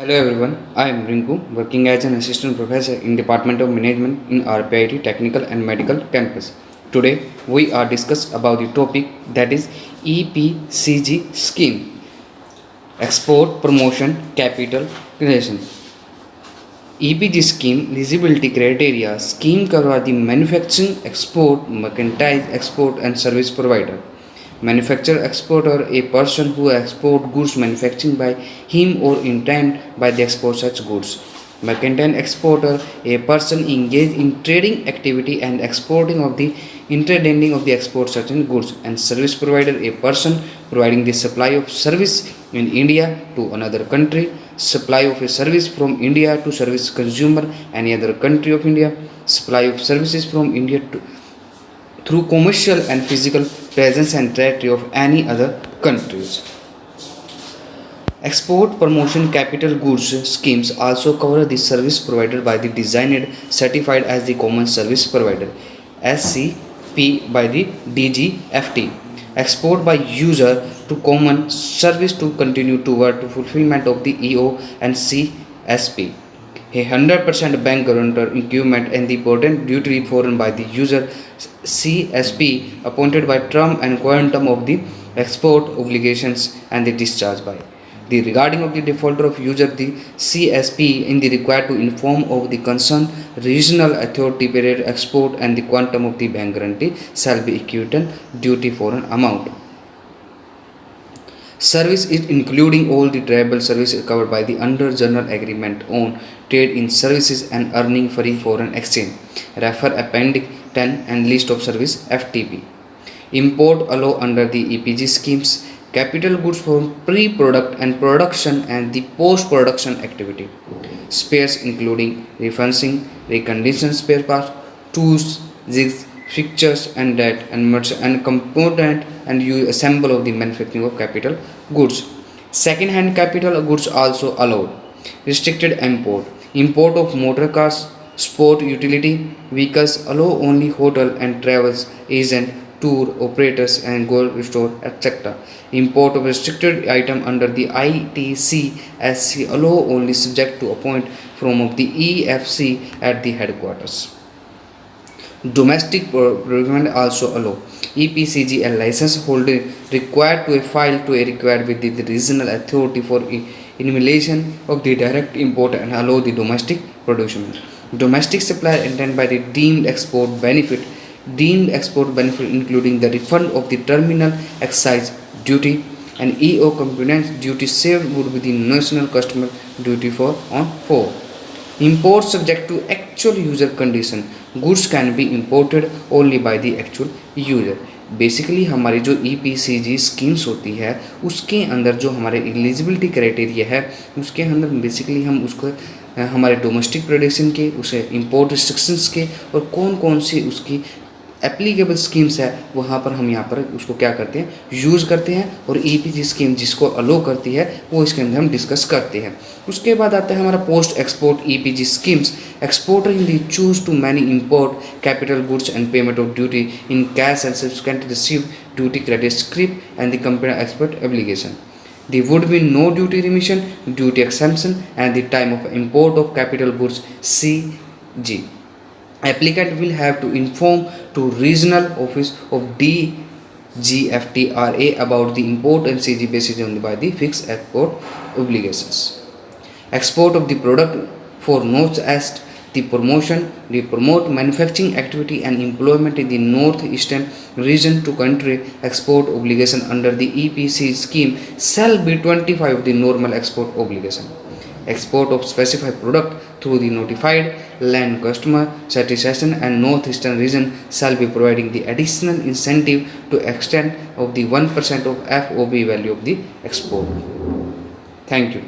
Hello everyone, I am Rinku, working as an assistant professor in Department of Management in RPIIT Technical and Medical Campus. Today we are discuss about the topic that is EPCG scheme, Export Promotion Capital Creation. EPG scheme eligibility criteria scheme cover the manufacturing, export, mercantile, export and service provider. Manufacturer exporter a person who export goods manufactured by him or intend by the export such goods. Mercantile exporter a person engaged in trading activity and exporting of the interdending of the export such goods. And service provider a person providing the supply of service in India to another country, supply of a service from India to service consumer any other country of India, supply of services from India to through commercial and physical presence and territory of any other countries. Export promotion capital goods schemes also cover the service provided by the designed certified as the common service provider SCP by the DGFT. Export by user to common service to continue toward to fulfillment of the EO and CSP. A 100% bank guarantor equipment and the potent duty foreign by the user CSP appointed by term and quantum of the export obligations and the discharge by the regarding of the defaulter of user the CSP in the required to inform of the concerned regional authority period export and the quantum of the bank guarantee shall be equivalent duty foreign amount. Service is including all the tribal services covered by the under general agreement on trade in services and earning free foreign exchange. Refer Appendix 10 and list of service FTP. Import allow under the EPG schemes capital goods for pre-product and production and the post-production activity. Spares including referencing, reconditioned spare parts, tools, jigs, fixtures and that and component and you assemble of the manufacturing of capital goods. Second hand capital goods also allowed. Restricted import of motor cars, sport utility vehicles allow only hotel and travels agent, tour operators and gold store etc. Import of restricted item under the ITC allow only subject to appoint from of the EFC at the headquarters. Domestic procurement also allow. EPCG a license holder required to a file to a required with the regional authority for elimination of the direct import and allow the domestic production. Domestic supplier intended by the deemed export benefit including the refund of the terminal excise duty and EO components duty saved would be the national customer duty for on 4. Import subject to actual user condition. Goods can be imported only by the actual user. Basically हमारी जो EPCG schemes होती है उसके अंदर जो हमारे eligibility criteria है उसके अंदर बेसिकली हम उसको हमारे डोमेस्टिक प्रोडक्शन के उसे इंपोर्ट रिस्ट्रिक्शंस के और कौन कौन सी उसकी एप्लीकेबल स्कीम्स है वहाँ पर हम यहाँ पर उसको क्या करते हैं यूज़ करते हैं और EPG स्कीम जिसको अलो करती है वो इसके अंदर हम डिस्कस करते हैं. उसके बाद आता है हमारा post export EPG schemes. Exporter in the choose to many import capital goods and payment of duty in cash and subsequent receive duty credit script and the company export application. There would be no duty remission, duty exemption and the time of import of capital goods CG. Applicant will have to inform to regional office of DGFTRA about the import and CG basis on by the fixed export obligations. Export of the product for northeast the promote manufacturing activity and employment in the northeastern region to country export obligation under the EPC scheme shall be 25 of the normal export obligation. Export of specified product through the notified land customer satisfaction and northeastern region shall be providing the additional incentive to extent of the 1% of FOB value of the export. Thank you.